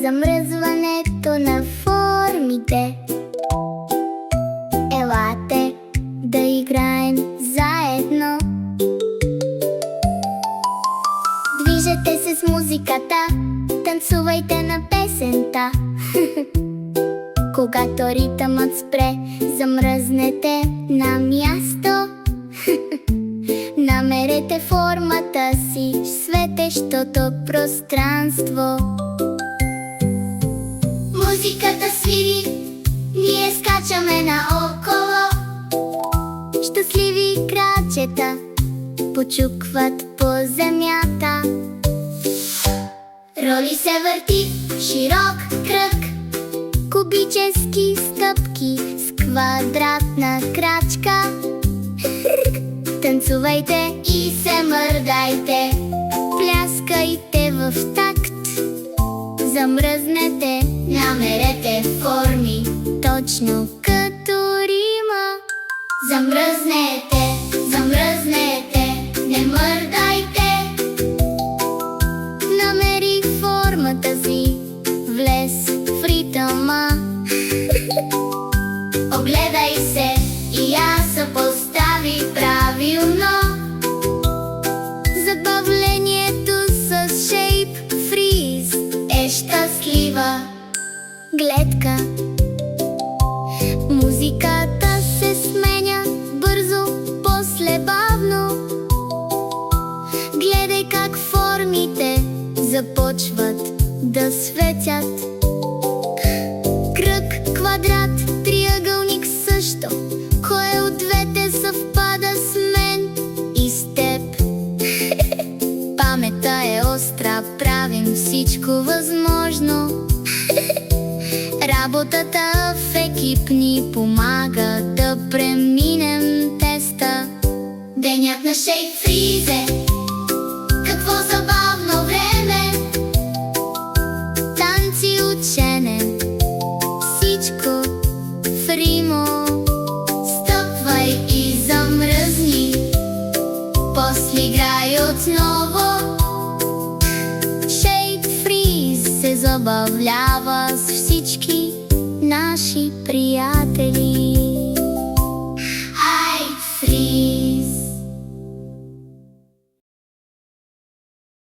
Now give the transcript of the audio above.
замръзването на формите. Елате да играем заедно. Движете се с музиката, танцувайте на песента. Когато ритъмът спре, замръзнете на място. Намерете формата си в светещото пространство. Музиката свири, ние скачаме наоколо. Щастливи крачета почукват по земята. Роли се върти в широк кръг, кубически стъпки с квадратна крачка. Танцувайте и се мърдайте, пляскайте в такт. Замръзнете, намерете форми, точно като рима. Замръзнете, замръзнете, не мърдайте. Намери формата си, влез в ритъма. Огледай се и я съпостави правилно. Забавлението с Shape Freeze е щастлива гледка. Музиката се сменя бързо, после бавно. Гледай как формите започват да светят. Кръг, квадрат, триъгълник също. Кое от двете съвпада с мен и с теб? Паметта е остра, правим всичко възможно. Работата в екип ни помага да преминем теста. Денят на Shape Freeze е какво забавно време. Танци, учене, всичко в римо. Стъпвай и замръзни, после играй отново. Shape Freeze се забавлява с всички наши приятели.